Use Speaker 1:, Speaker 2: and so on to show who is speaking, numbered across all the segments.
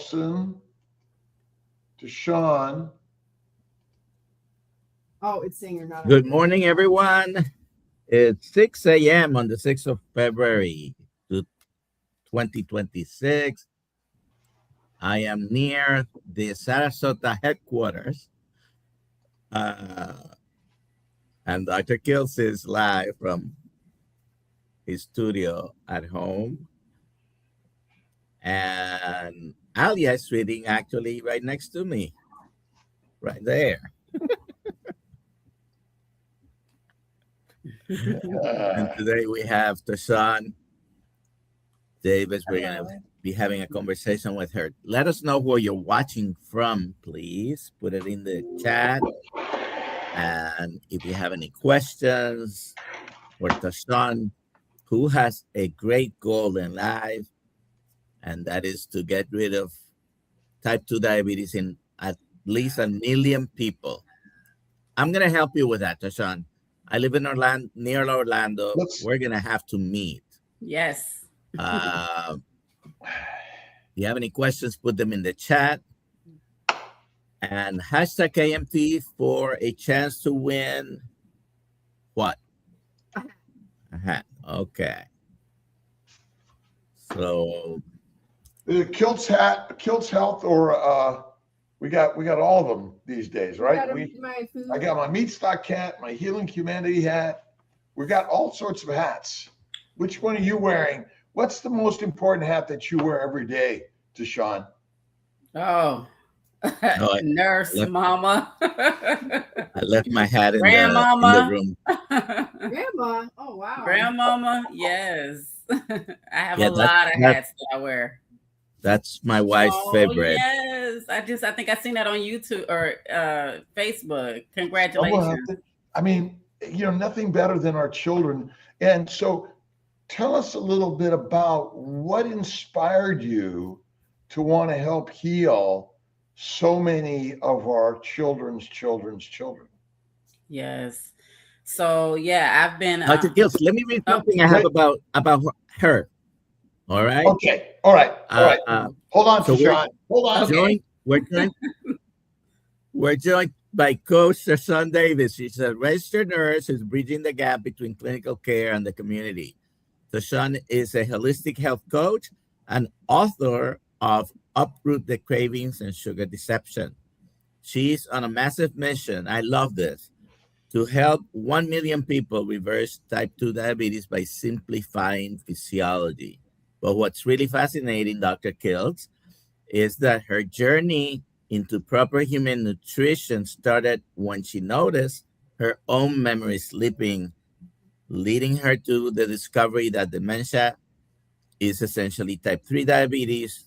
Speaker 1: DoctorNelson, TaShawn.
Speaker 2: Oh, it's saying you're not.
Speaker 3: Good morning, everyone. It's 6 a.m. on the 6th of February, 2026. I am near the Sarasota headquarters. And Dr. Kiltz is live from his studio at home. And Alia is reading actually right next to me, right there. And today we have TaShawn Davis. We're going to be having a conversation with her. Let us know where you're watching from, please. Put it in the chat. And if you have any questions for TaShawn, who has a great goal in life, and that is to get rid of type 2 diabetes in at least 1 million people. I'm going to help you with that, TaShawn. I live in Orlando, near Orlando. We're going to have to meet.
Speaker 4: Yes.
Speaker 3: If you have any questions, put them in the chat. And hashtag KMT for a chance to win what? A hat. Okay. So
Speaker 1: the Kiltz hat, Kiltz Health, or we got all of them these days, right? I got my Meat Stock hat, my Healing Humanity hat. We got all sorts of hats. Which one are you wearing? What's the most important hat that you wear every day, TaShawn?
Speaker 4: Nurse, mama.
Speaker 3: I left my hat in the room.
Speaker 2: Grandma. Oh, wow.
Speaker 4: Grandmama, yes. I have a lot of hats that I wear.
Speaker 3: That's my wife's favorite.
Speaker 4: Yes. I think I seen that on YouTube or Facebook. Congratulations.
Speaker 1: I mean, nothing better than our children. And so tell us a little bit about what inspired you to want to help heal so many of our children's children.
Speaker 4: Yes. So I've been
Speaker 3: Dr. Kiltz, let me read something I have about her. All right.
Speaker 1: Okay. All right. Hold on, TaShawn. Hold on.
Speaker 3: We're joined by Coach TaShawn Davis. She's a registered nurse who's bridging the gap between clinical care and the community. TaShawn is a holistic health coach and author of Uproot the Cravings and Sugar Deception. She's on a massive mission. I love this. To help 1 million people reverse type 2 diabetes by simplifying physiology. But what's really fascinating, Dr. Kiltz, is that her journey into proper human nutrition started when she noticed her own memory slipping, leading her to the discovery that dementia is essentially type 3 diabetes.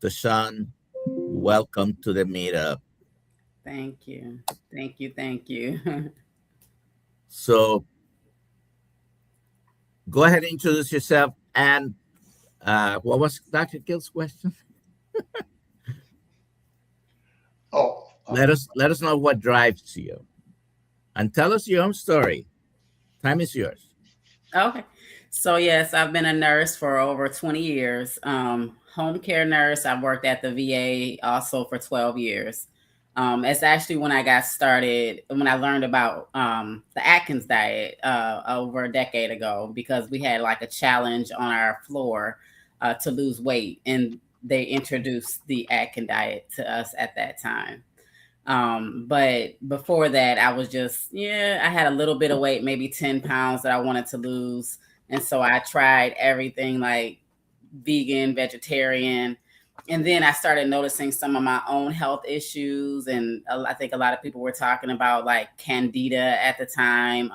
Speaker 3: TaShawn, welcome to the meetup.
Speaker 4: Thank you.
Speaker 3: So go ahead and introduce yourself. And what was Dr. Kiltz's question? Let us know what drives you, and tell us your own story. Time is yours.
Speaker 4: Okay. So yes, I've been a nurse for over 20 years. Home care nurse. I've worked at the VA also for 12 years. It's actually when I got started, when I learned about the Atkins diet over a decade ago, because we had like a challenge on our floor to lose weight, and they introduced the Atkins diet to us at that time. But before that, I was just, I had a little bit of weight, maybe 10 pounds that I wanted to lose. And so I tried everything like vegan, vegetarian. And then I started noticing some of my own health issues. And I think a lot of people were talking about like candida at the time.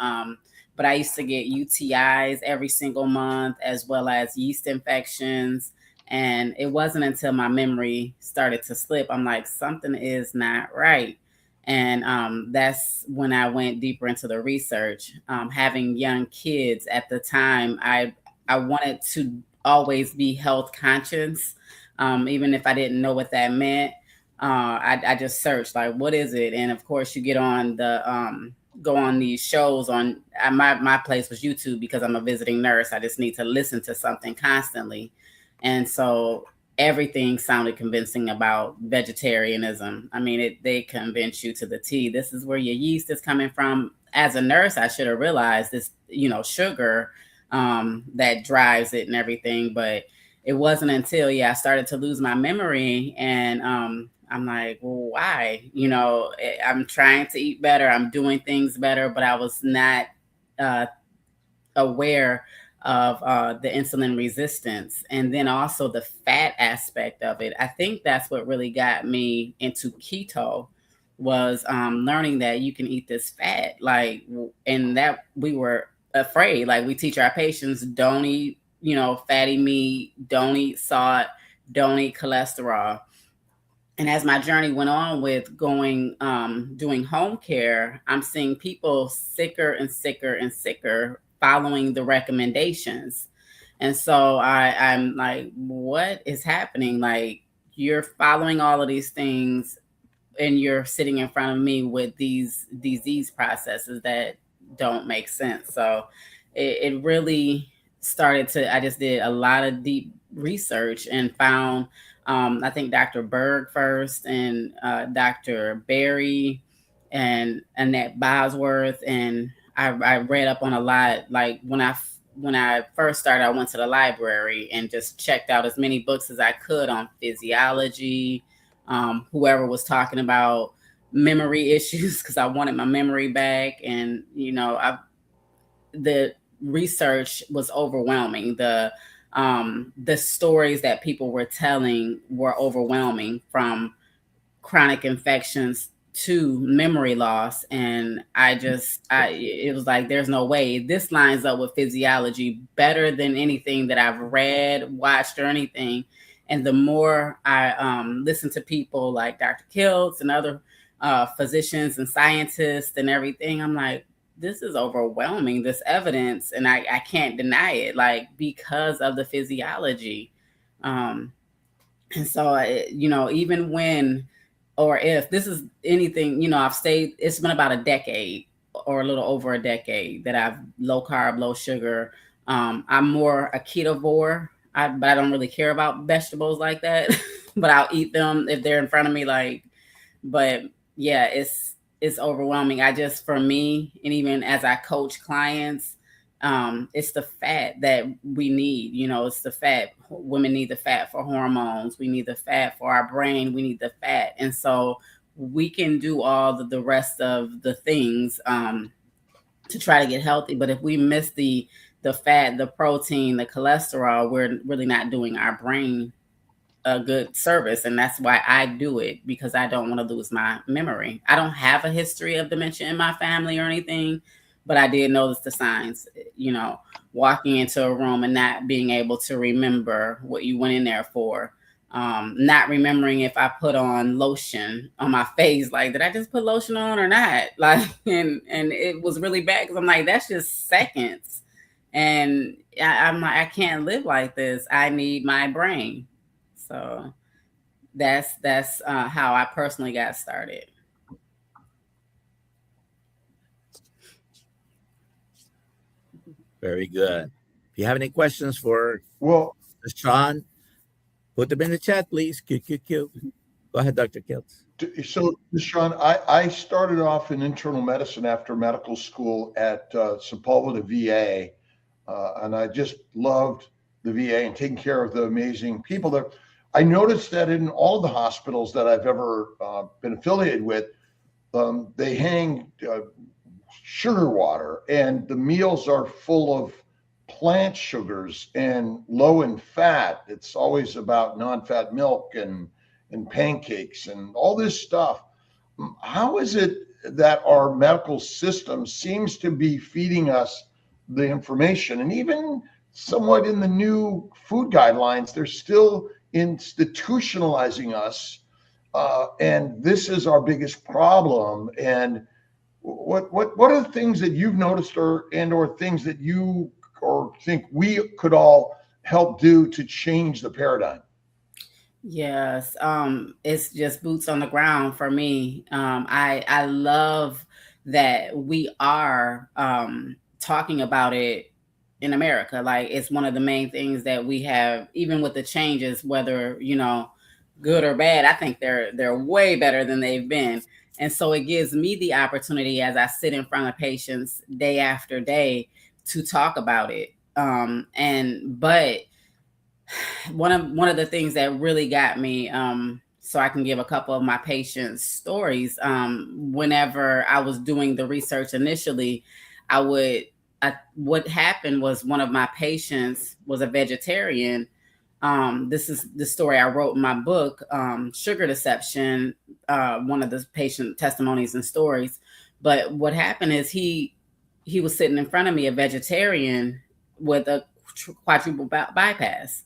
Speaker 4: But I used to get UTIs every single month, as well as yeast infections. And it wasn't until my memory started to slip, I'm like, something is not right. And that's when I went deeper into the research. Having young kids at the time, I wanted to always be health conscious. Even if I didn't know what that meant, I just searched like, what is it? And of course you get on the, go on these shows on my place was YouTube, because I'm a visiting nurse. I just need to listen to something constantly. And so everything sounded convincing about vegetarianism. I mean, they convince you to the T. This is where your yeast is coming from. As a nurse, I should have realized this, sugar that drives it and everything. But it wasn't until, I started to lose my memory. And I'm like, well, why? I'm trying to eat better. I'm doing things better, but I was not aware of the insulin resistance, and then also the fat aspect of it. I think that's what really got me into keto, was learning that you can eat this fat, and that we were afraid. Like, we teach our patients, don't eat, fatty meat, don't eat salt, don't eat cholesterol. And as my journey went on with doing home care, I'm seeing people sicker and sicker and sicker following the recommendations. And so I'm like, what is happening? Like, you're following all of these things and you're sitting in front of me with these disease processes that don't make sense. So it really started to, I just did a lot of deep research and found, I think Dr. Berg first, and Dr. Berry and Annette Bosworth, and I read up on a lot. Like, when I first started, I went to the library and just checked out as many books as I could on physiology, whoever was talking about memory issues, because I wanted my memory back. And, the research was overwhelming. The stories that people were telling were overwhelming, from chronic infections to memory loss. And it was like, there's no way this lines up with physiology better than anything that I've read, watched, or anything. And the more I listened to people like Dr. Kiltz and other physicians and scientists and everything, I'm like, this is overwhelming, this evidence, and I can't deny it, like, because of the physiology. And so, even when, or if this is anything, I've stayed, it's been about a decade or a little over a decade that I've low carb, low sugar. I'm more a ketovore, but I don't really care about vegetables like that, but I'll eat them if they're in front of me. But yeah, it's overwhelming. For me, and even as I coach clients, it's the fat that we need. It's the fat. Women need the fat for hormones. We need the fat for our brain. We need the fat. And so we can do all the rest of the things to try to get healthy. But if we miss the fat, the protein, the cholesterol, we're really not doing our brain a good service. And that's why I do it, because I don't want to lose my memory. I don't have a history of dementia in my family or anything, but I did notice the signs, walking into a room and not being able to remember what you went in there for. Not remembering if I put on lotion on my face, like, did I just put lotion on or not? Like, and it was really bad, because I'm like, that's just seconds. And I'm like, I can't live like this. I need my brain. So that's how I personally got started.
Speaker 3: Very good. If you have any questions for TaShawn, put them in the chat, please. Q. Go ahead, Dr. Kiltz.
Speaker 1: So, TaShawn, I started off in internal medicine after medical school at Sepulveda VA, and I just loved the VA and taking care of the amazing people there. I noticed that in all of the hospitals that I've ever been affiliated with, they hang sugar water, and the meals are full of plant sugars and low in fat. It's always about non-fat milk and pancakes and all this stuff. How is it that our medical system seems to be feeding us the information? And even somewhat in the new food guidelines, they're still institutionalizing us, and this is our biggest problem. And what are the things that you've noticed, or things that you think we could all help do to change the paradigm?
Speaker 4: Yes, it's just boots on the ground for me. I love that we are talking about it in America. Like, it's one of the main things that we have, even with the changes, whether, you know, good or bad. I think they're way better than they've been. And so it gives me the opportunity, as I sit in front of patients day after day, to talk about it. But one of the things that really got me, so I can give a couple of my patients' stories. Whenever I was doing the research initially, what happened was, one of my patients was a vegetarian. This is the story I wrote in my book, Sugar Deception, one of the patient testimonies and stories. But what happened is he was sitting in front of me, a vegetarian with a quadruple bypass.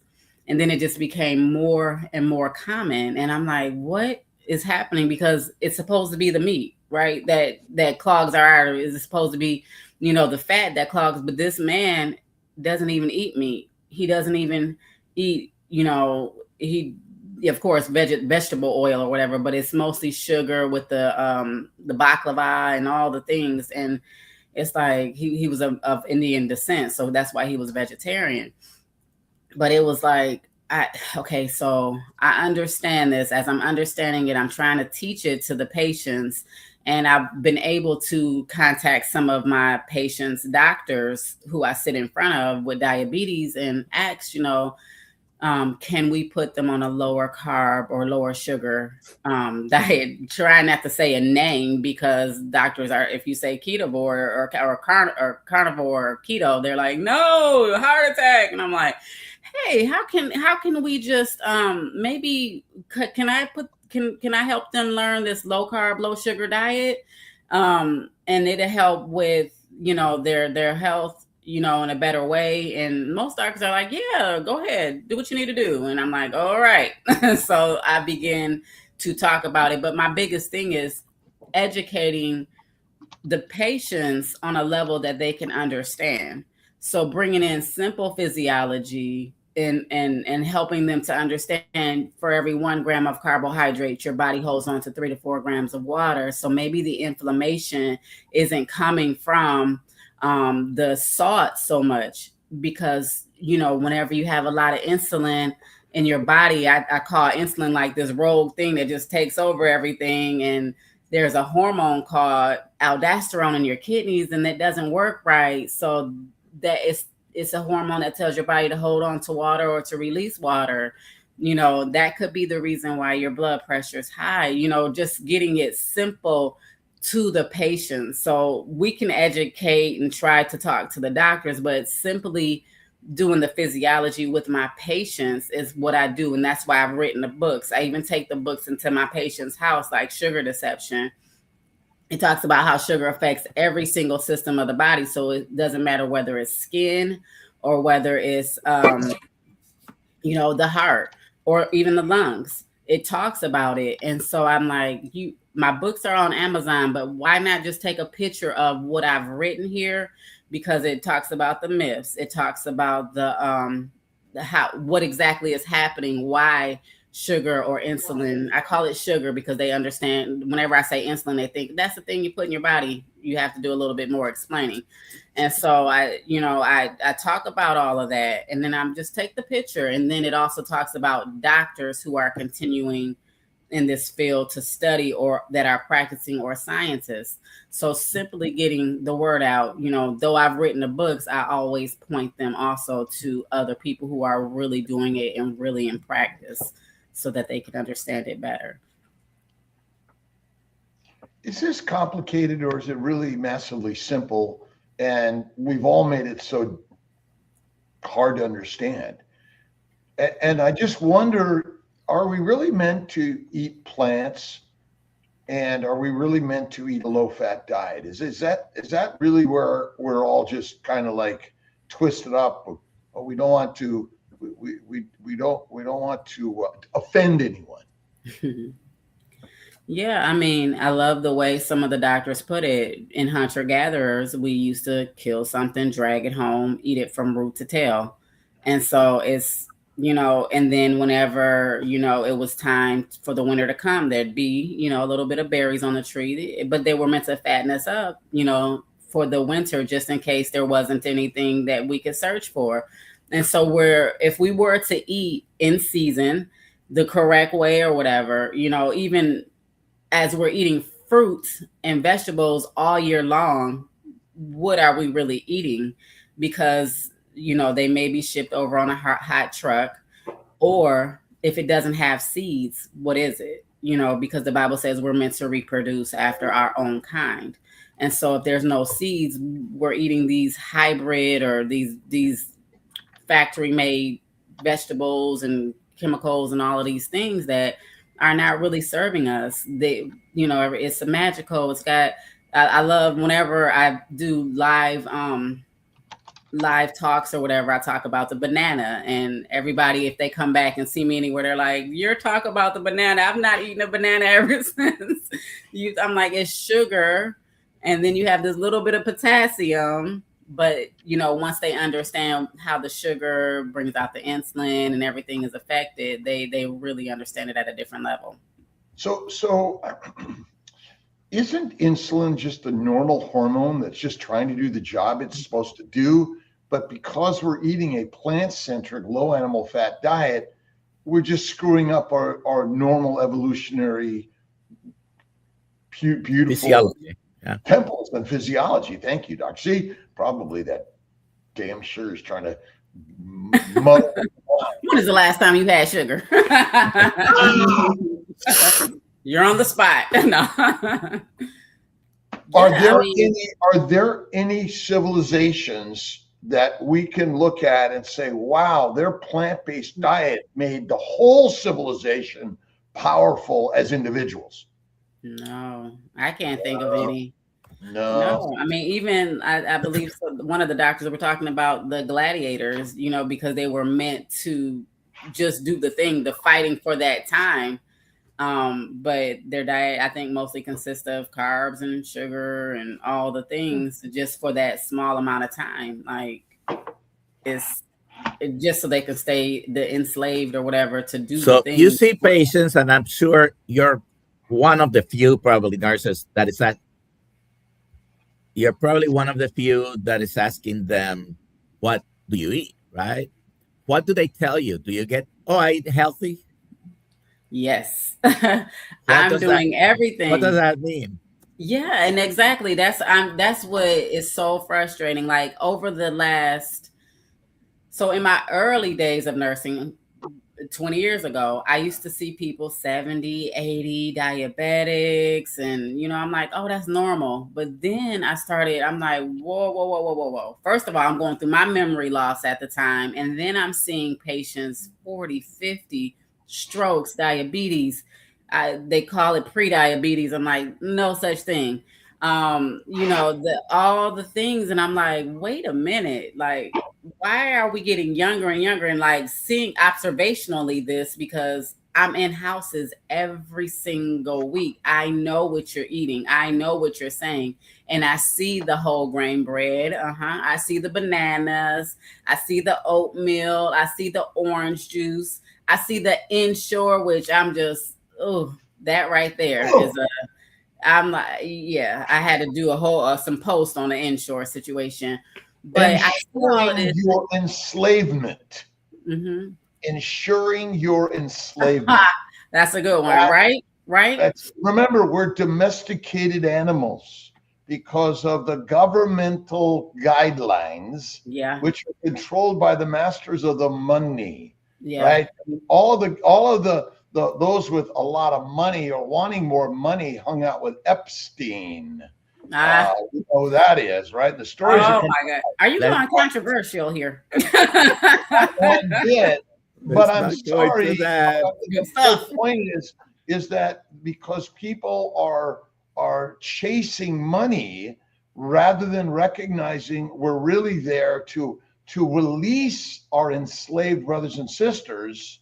Speaker 4: And then it just became more and more common. And I'm like, what is happening? Because it's supposed to be the meat, right? That clogs our arteries. It's supposed to be, you know, the fat that clogs. But this man doesn't even eat meat. He doesn't even eat, you know, of course, vegetable oil or whatever, but it's mostly sugar with the baklava and all the things. And it's like, he was of Indian descent. So that's why he was vegetarian. But it was like, so I understand this. As I'm understanding it, I'm trying to teach it to the patients. And I've been able to contact some of my patients' doctors who I sit in front of with diabetes and ask, you know, can we put them on a lower carb or lower sugar diet? Try not to say a name, because doctors are, if you say ketovore or carnivore or keto, they're like, no, heart attack. And I'm like, hey, how can we just maybe can I help them learn this low carb, low sugar diet? And it'll help with, you know, their health, you know, in a better way. And most doctors are like, yeah, go ahead, do what you need to do. And I'm like, all right. So I begin to talk about it. But my biggest thing is educating the patients on a level that they can understand. So bringing in simple physiology and helping them to understand, for every 1 gram of carbohydrate, your body holds on to 3 to 4 grams of water. So maybe the inflammation isn't coming from the salt so much, because, you know, whenever you have a lot of insulin in your body, I call insulin like this rogue thing that just takes over everything. And there's a hormone called aldosterone in your kidneys, and that doesn't work right. So that it's a hormone that tells your body to hold on to water or to release water. You know, that could be the reason why your blood pressure is high. You know, just getting it simple to the patient. So we can educate and try to talk to the doctors, but simply doing the physiology with my patients is what I do. And that's why I've written the books. I even take the books into my patient's house, like Sugar Deception. It talks about how sugar affects every single system of the body. So it doesn't matter whether it's skin or whether it's, you know, the heart or even the lungs. It talks about it. And so I'm like, my books are on Amazon, but why not just take a picture of what I've written here? Because it talks about the myths. It talks about what exactly is happening, why sugar or insulin. I call it sugar because they understand whenever I say insulin, they think that's the thing you put in your body. You have to do a little bit more explaining. And so I talk about all of that, and then I'm just take the picture. And then it also talks about doctors who are continuing in this field to study or that are practicing, or scientists. So simply getting the word out, you know, though I've written the books, I always point them also to other people who are really doing it and really in practice, so that they can understand it better.
Speaker 1: Is this complicated, or is it really massively simple? And we've all made it so hard to understand. And I just wonder, are we really meant to eat plants? And are we really meant to eat a low-fat diet? Is that really where we're all just kind of like twisted up? But we don't want to we don't want to offend anyone.
Speaker 4: Yeah, I mean, I love the way some of the doctors put it. In hunter-gatherers, we used to kill something, drag it home, eat it from root to tail. And so it's, you know, and then whenever, you know, it was time for the winter to come, there'd be, you know, a little bit of berries on the tree, but they were meant to fatten us up, you know, for the winter, just in case there wasn't anything that we could search for. And so if we were to eat in season the correct way or whatever, you know, even as we're eating fruits and vegetables all year long, what are we really eating? Because, you know, they may be shipped over on a hot truck, or if it doesn't have seeds, what is it? You know, because the Bible says we're meant to reproduce after our own kind. And so if there's no seeds, we're eating these hybrid or these factory made vegetables and chemicals and all of these things that are not really serving us. They, you know, it's a magical. It's got, I love whenever I do live talks or whatever, I talk about the banana, and everybody, if they come back and see me anywhere, they're like, you're talking about the banana. I've not eaten a banana ever since. I'm like, it's sugar. And then you have this little bit of potassium. But, you know, once they understand how the sugar brings out the insulin and everything is affected, they really understand it at a different level.
Speaker 1: So isn't insulin just a normal hormone that's just trying to do the job it's supposed to do? But because we're eating a plant-centric, low animal fat diet, we're just screwing up our normal evolutionary, beautiful
Speaker 3: physiology. Yeah.
Speaker 1: Temples and physiology. Thank you, Doc. See, probably that damn sugar is trying to muddle.
Speaker 4: When is the last time you had sugar? You're on the spot. No.
Speaker 1: Are there any civilizations that we can look at and say, wow, their plant-based diet made the whole civilization powerful as individuals?
Speaker 4: No, I can't think of any.
Speaker 1: No.
Speaker 4: I mean, even I believe one of the doctors were talking about the gladiators, you know, because they were meant to just do the thing, the fighting for that time. But their diet, I think, mostly consists of carbs and sugar and all the things just for that small amount of time. Like it's just so they can stay enslaved or whatever to do.
Speaker 3: So
Speaker 4: the things.
Speaker 3: You see patients, and I'm sure you're one of the few probably nurses that is that you're probably one of the few that is asking them, what do you eat, right? What do they tell you? Do you get, I eat healthy?
Speaker 4: Yes. I'm doing everything.
Speaker 3: What does that mean?
Speaker 4: Yeah, and exactly. That's what is so frustrating. Like over the last, so in my early days of nursing, 20 years ago, I used to see people 70, 80 diabetics. And, you know, I'm like, oh, that's normal. But then I'm like, whoa. First of all, I'm going through my memory loss at the time. And then I'm seeing patients 40, 50 strokes, diabetes. They call it pre-diabetes. I'm like, no such thing. You know, all the things. And I'm like, wait a minute, like, why are we getting younger and younger? And like seeing observationally this, because I'm in houses every single week. I know what you're eating. I know what you're saying. And I see the whole grain bread. I see the bananas. I see the oatmeal. I see the orange juice. I see the Ensure, which I'm just, that right there is I'm like, yeah, I had to do a whole some post on the Ensure situation. But
Speaker 1: ensuring your enslavement.
Speaker 4: Mm-hmm.
Speaker 1: Ensuring your enslavement.
Speaker 4: That's a good one, right?
Speaker 1: Remember, we're domesticated animals because of the governmental guidelines, which are controlled by the masters of the money. Yeah. Right. All of the those with a lot of money or wanting more money hung out with Epstein. You know who that is, right? The stories.
Speaker 4: Oh my God! Are you going controversial here?
Speaker 1: One bit, but I'm sorry. The point is that because people are chasing money rather than recognizing we're really there to release our enslaved brothers and sisters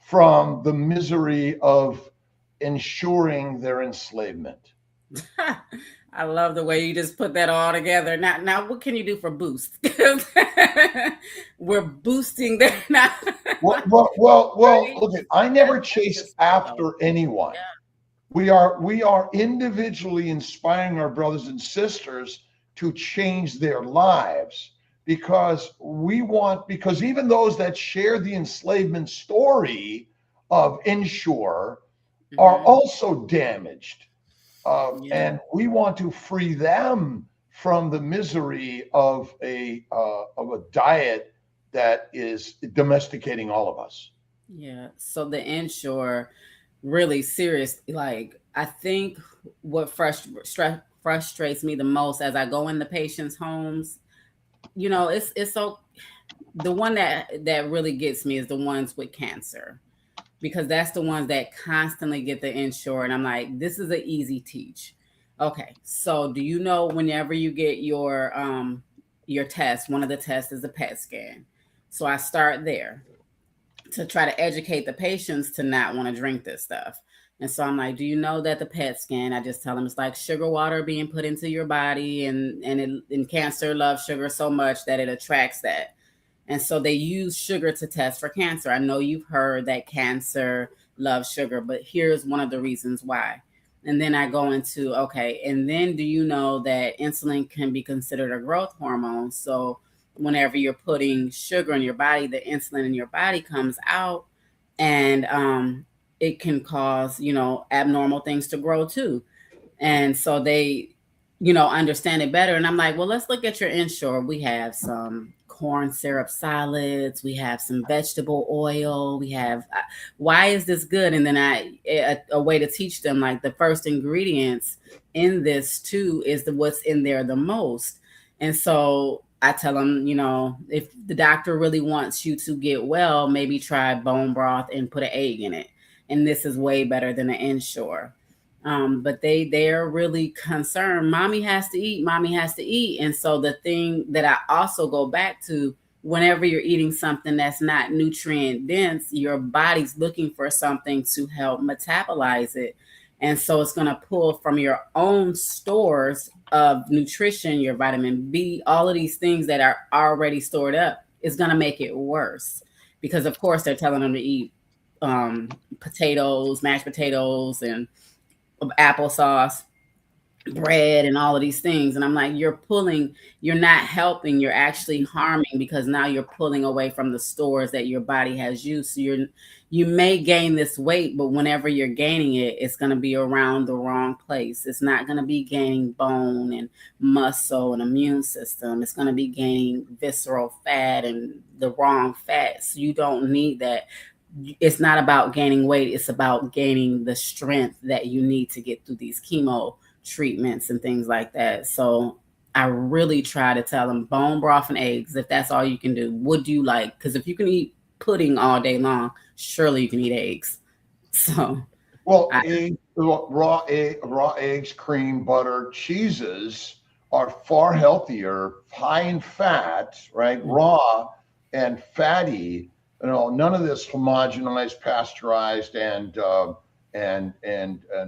Speaker 1: from the misery of ensuring their enslavement.
Speaker 4: I love the way you just put that all together. Now, what can you do for boost? We're boosting that now.
Speaker 1: Well, look, I never chase after anyone. Yeah. We are individually inspiring our brothers and sisters to change their lives, because even those that share the enslavement story of Ensure are also damaged. And we want to free them from the misery of a diet that is domesticating all of us.
Speaker 4: Yeah. So the Ensure, really serious. Like, I think what frustrates me the most as I go in the patients' homes, it's so, the one that really gets me is the ones with cancer, because that's the ones that constantly get the Ensure. And I'm like, this is an easy teach. Okay. So do you know, whenever you get your test, one of the tests is a PET scan. So I start there to try to educate the patients to not want to drink this stuff. And so I'm like, do you know that the PET scan, I just tell them it's like sugar water being put into your body, and cancer loves sugar so much that it attracts that. And so they use sugar to test for cancer. I know you've heard that cancer loves sugar, but here's one of the reasons why. And then I go into, okay, and then do you know that insulin can be considered a growth hormone? So whenever you're putting sugar in your body, the insulin in your body comes out, and it can cause, abnormal things to grow too. And so they, understand it better. And I'm like, well, let's look at your Ensure. We have some corn syrup solids. We have some vegetable oil. We have, why is this good? And then a way to teach them, like, the first ingredients in this too is what's in there the most. And so I tell them, if the doctor really wants you to get well, maybe try bone broth and put an egg in it. And this is way better than an Ensure. But they're really concerned. Mommy has to eat. And so the thing that I also go back to, whenever you're eating something that's not nutrient dense, your body's looking for something to help metabolize it. And so it's going to pull from your own stores of nutrition, your vitamin B, all of these things that are already stored up. Is going to make it worse, because of course they're telling them to eat potatoes, mashed potatoes, and applesauce, bread, and all of these things. And I'm like, you're not helping, you're actually harming, because now you're pulling away from the stores that your body has used. So you may gain this weight, but whenever you're gaining it, it's going to be around the wrong place. It's not going to be gaining bone and muscle and immune system. It's going to be gaining visceral fat and the wrong fats. You don't need that. It's not about gaining weight. It's about gaining the strength that you need to get through these chemo treatments and things like that. So I really try to tell them bone broth and eggs, if that's all you can do. Would you like, because if you can eat pudding all day long, surely you can eat eggs. So,
Speaker 1: well, raw eggs, cream, butter, cheeses are far healthier, high in fat, right? Mm-hmm. Raw and fatty. None of this homogenized, pasteurized, and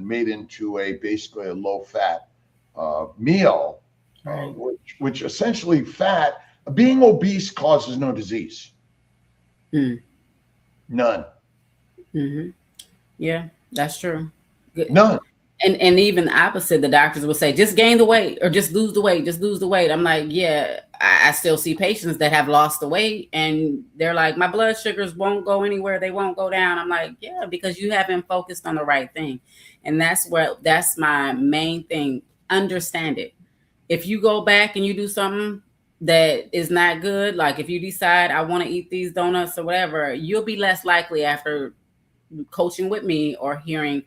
Speaker 1: made into basically a low fat meal, right. Which essentially fat. Being obese causes no disease. None.
Speaker 4: Mm-hmm. Yeah, that's true.
Speaker 1: None.
Speaker 4: And even the opposite, the doctors will say, just gain the weight or just lose the weight, just lose the weight. I'm like, yeah, I still see patients that have lost the weight and they're like, my blood sugars won't go anywhere. They won't go down. I'm like, yeah, because you haven't focused on the right thing. And that's my main thing. Understand it. If you go back and you do something that is not good, like if you decide I want to eat these donuts or whatever, you'll be less likely after coaching with me or hearing,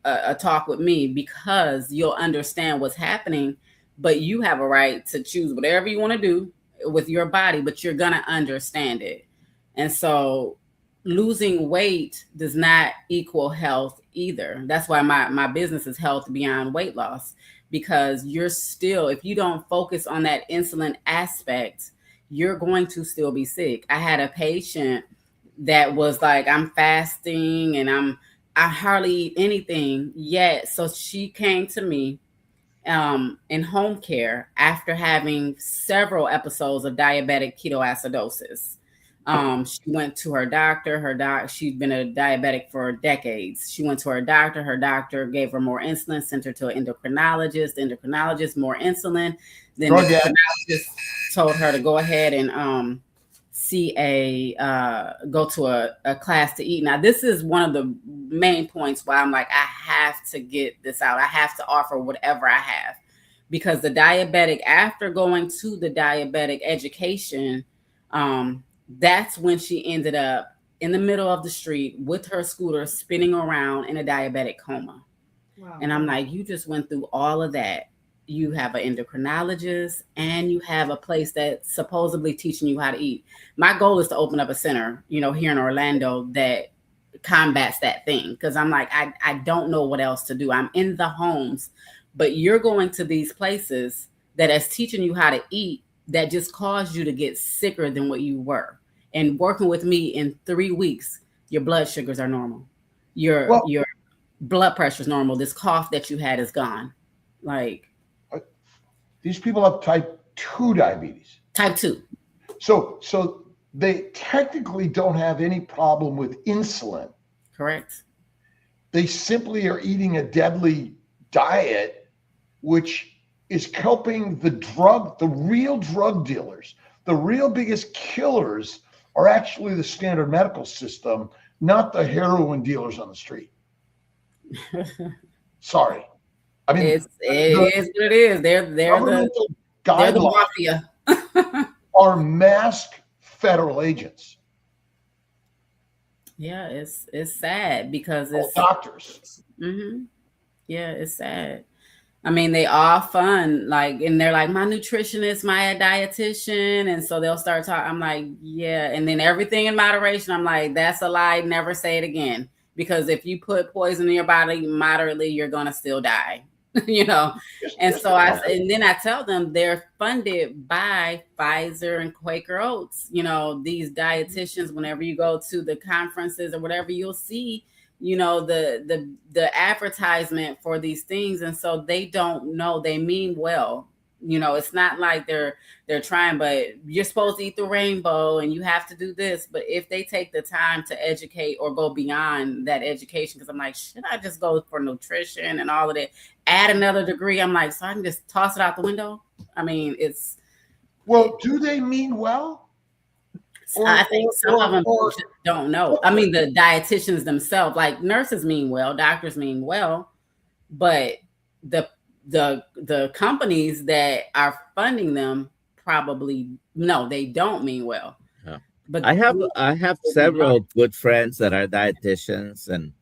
Speaker 4: a talk with me, because you'll understand what's happening. But you have a right to choose whatever you want to do with your body, but you're going to understand it. And so losing weight does not equal health either. That's why my business is Health Beyond Weight Loss, because you're still, if you don't focus on that insulin aspect, you're going to still be sick. I had a patient that was like, I'm fasting and I hardly eat anything yet. So she came to me in home care after having several episodes of diabetic ketoacidosis. She went to her doctor. She'd been a diabetic for decades. She went to her doctor. Her doctor gave her more insulin, sent her to an endocrinologist. The endocrinologist, more insulin. Then the endocrinologist told her to go ahead and go to a class to eat. Now, this is one of the main points why I'm like, I have to get this out. I have to offer whatever I have, because the diabetic, after going to the diabetic education, that's when she ended up in the middle of the street with her scooter spinning around in a diabetic coma. Wow. And I'm like, you just went through all of that. You have an endocrinologist and you have a place that's supposedly teaching you how to eat. My goal is to open up a center, here in Orlando that combats that thing. Because I'm like, I don't know what else to do. I'm in the homes, but you're going to these places that is teaching you how to eat that just caused you to get sicker than what you were. And working with me in 3 weeks, your blood sugars are normal. Your blood pressure is normal. This cough that you had is gone. Like,
Speaker 1: these people have type 2 diabetes.
Speaker 4: Type 2.
Speaker 1: So they technically don't have any problem with insulin.
Speaker 4: Correct.
Speaker 1: They simply are eating a deadly diet, which is helping the real drug dealers. The real biggest killers are actually the standard medical system, not the heroin dealers on the street. Sorry. I mean,
Speaker 4: it is what it is. They're the mafia.
Speaker 1: Are masked federal agents.
Speaker 4: Yeah, it's sad because it's
Speaker 1: doctors.
Speaker 4: Mm-hmm. Yeah, it's sad. I mean, they all fun, and they're like, my nutritionist, my dietitian. And so they'll start talking. I'm like, yeah. And then everything in moderation. I'm like, that's a lie. Never say it again. Because if you put poison in your body moderately, you're going to still die, And so then I tell them they're funded by Pfizer and Quaker Oats. These dietitians, whenever you go to the conferences or whatever, you'll see the advertisement for these things. And so they don't know, they mean well. It's not like they're trying, but you're supposed to eat the rainbow and you have to do this. But if they take the time to educate or go beyond that education, because I'm like, should I just go for nutrition and all of that, add another degree? I'm like, so I can just toss it out the window. I mean,
Speaker 1: do they mean well?
Speaker 4: I think some of them just don't know. I mean, the dietitians themselves, like nurses mean well, doctors mean well, but the companies that are funding them probably they don't mean well.
Speaker 3: Yeah. But I have several good friends that are dietitians, and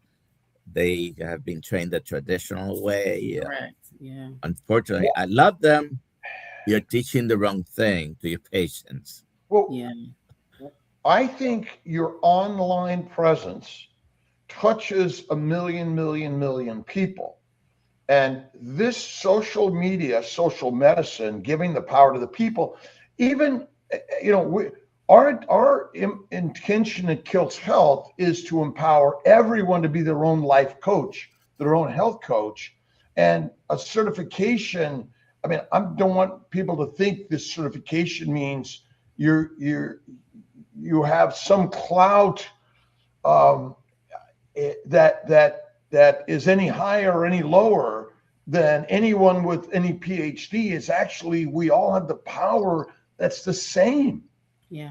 Speaker 3: they have been trained the traditional way.
Speaker 4: Correct. Yeah.
Speaker 3: Unfortunately, I love them. You're teaching the wrong thing to your patients.
Speaker 1: Well,
Speaker 4: yeah.
Speaker 1: I think your online presence touches a million people. And this social media, social medicine, giving the power to the people, even, our intention at Kiltz Health is to empower everyone to be their own life coach, their own health coach. And a certification, I mean, I don't want people to think this certification means you have some clout that is any higher or any lower than anyone with any PhD. Is actually, we all have the power that's the same.
Speaker 4: Yeah.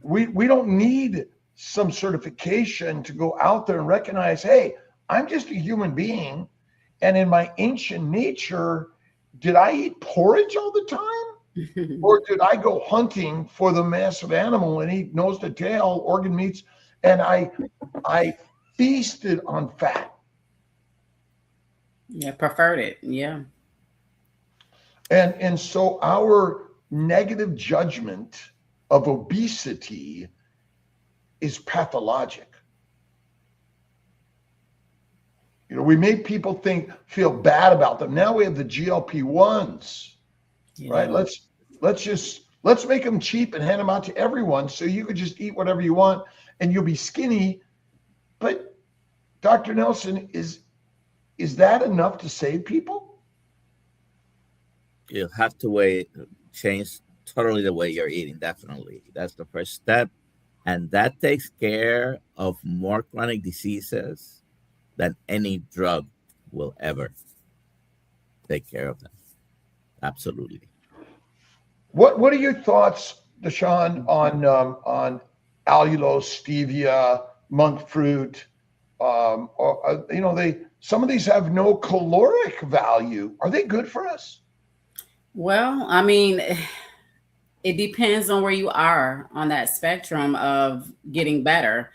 Speaker 1: We don't need some certification to go out there and recognize, hey, I'm just a human being. And in my ancient nature, did I eat porridge all the time? Or did I go hunting for the massive animal and eat nose to tail, organ meats, and I feasted on fat?
Speaker 4: Yeah, preferred it. Yeah.
Speaker 1: And so our negative judgment of obesity is pathologic. We make people feel bad about them. Now we have the GLP-1s. Yeah. Right? Let's make them cheap and hand them out to everyone, so you could just eat whatever you want and you'll be skinny. But Dr. Nelson, is that enough to save people?
Speaker 3: You have to change totally the way you're eating. Definitely, that's the first step. And that takes care of more chronic diseases than any drug will ever take care of them. Absolutely.
Speaker 1: What are your thoughts, TaShawn, on allulose, stevia, monk fruit? Some of these have no caloric value. Are they good for us?
Speaker 4: Well, I mean, it depends on where you are on that spectrum of getting better.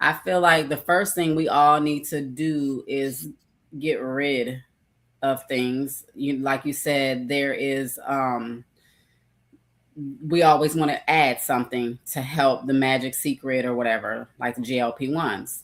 Speaker 4: I feel like the first thing we all need to do is get rid of things. Like you said, there is we always want to add something to help the magic secret or whatever, like the GLP-1s.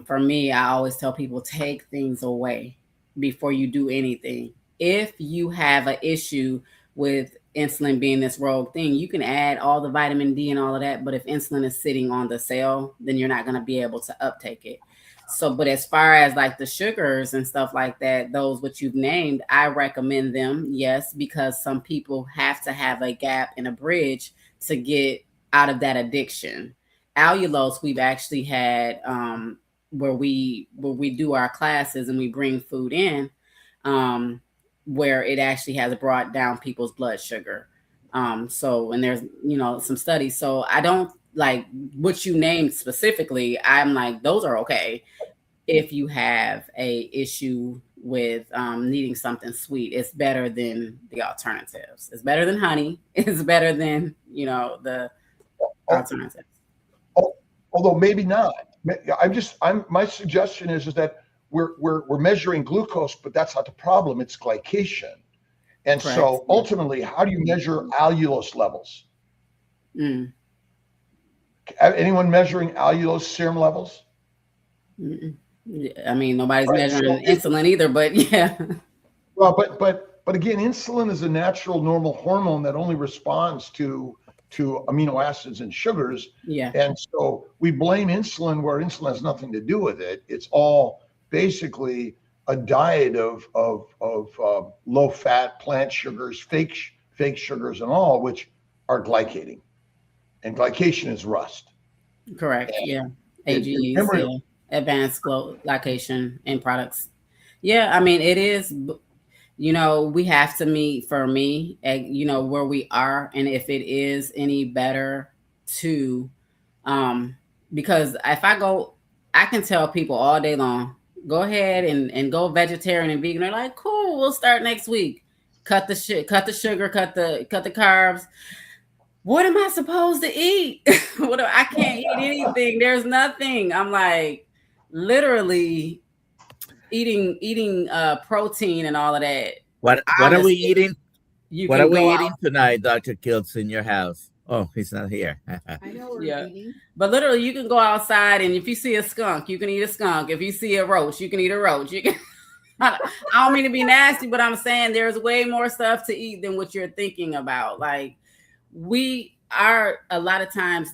Speaker 4: For me, I always tell people, take things away before you do anything. If you have an issue with insulin being this rogue thing, you can add all the vitamin D and all of that, but if insulin is sitting on the cell, then you're not going to be able to uptake it. So, but as far as like the sugars and stuff like that, those what you've named, I recommend them, yes, because some people have to have a gap and a bridge to get out of that addiction. Allulose, we've actually had where we do our classes and we bring food in, where it actually has brought down people's blood sugar. So, and there's, some studies. So I don't like what you named specifically. I'm like, those are okay. If you have a issue with needing something sweet, it's better than the alternatives. It's better than honey. It's better than, the alternatives.
Speaker 1: Although maybe not. My suggestion is that we're measuring glucose, but that's not the problem. It's glycation. And correct. So ultimately, how do you measure allulose levels? Anyone measuring allulose serum levels?
Speaker 4: I mean, nobody's measuring insulin either, but yeah.
Speaker 1: Well, but again, insulin is a natural, normal hormone that only responds to amino acids and sugars.
Speaker 4: Yeah.
Speaker 1: And so we blame insulin where insulin has nothing to do with it. It's all basically a diet of low fat plant sugars, fake sugars and all, which are glycating. And glycation is rust.
Speaker 4: Correct. And AGEs, advanced glycation end products. Yeah, I mean, it is, we have to meet, for me, where we are, and if it is any better to, because if I can tell people all day long, go ahead and go vegetarian and vegan. They're like, cool, we'll start next week. Cut the sugar, cut the carbs. What am I supposed to eat? I can't eat anything. There's nothing. I'm like literally eating protein and all of that.
Speaker 3: What are we eating? What are we eating tonight, Dr. Kiltz, in your house? Oh, he's not here.
Speaker 2: I know we're eating.
Speaker 4: But literally, you can go outside, and if you see a skunk, you can eat a skunk. If you see a roach, you can eat a roach. You can. I don't mean to be nasty, but I'm saying there's way more stuff to eat than what you're thinking about. Like, we are a lot of times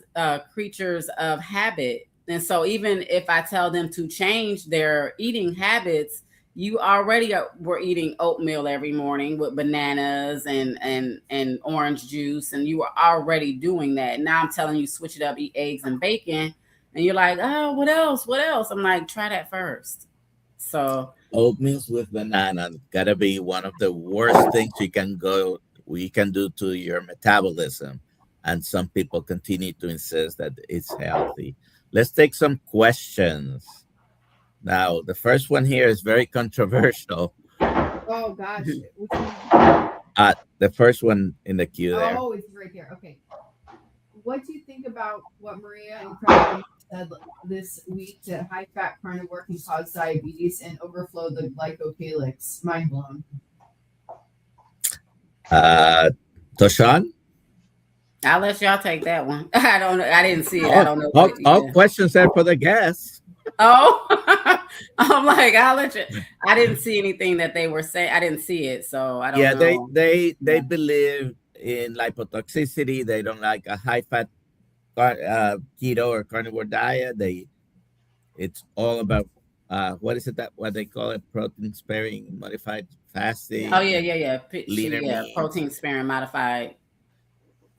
Speaker 4: creatures of habit. And so even if I tell them to change their eating habits, you already were eating oatmeal every morning with bananas and orange juice, and you were already doing that. Now I'm telling you, switch it up, eat eggs and bacon. And you're like, oh, what else? What else? I'm like, try that first. So
Speaker 3: oatmeal with banana gotta be one of the worst things you can do to your metabolism. And some people continue to insist that it's healthy. Let's take some questions. Now, the first one here is very controversial.
Speaker 2: Oh, gosh.
Speaker 3: The first one in the queue there.
Speaker 2: Oh, it's right there. Okay. What do you think about what Maria and Craig said this week, that high-fat carnivore can cause diabetes and overflow the glycocalyx? Mind blown.
Speaker 3: TaShawn?
Speaker 4: I'll let y'all take that one. I don't know. I didn't see it. I don't know.
Speaker 3: All questions are for the guests.
Speaker 4: Oh, I'm like, I'll let you. I didn't see anything that they were saying. I didn't see it, so I don't know.
Speaker 3: Yeah, they believe in lipotoxicity. They don't like a high-fat keto or carnivore diet. It's all about what they call it? Protein sparing modified fasting.
Speaker 4: Oh yeah.
Speaker 3: Leaner
Speaker 4: protein sparing modified.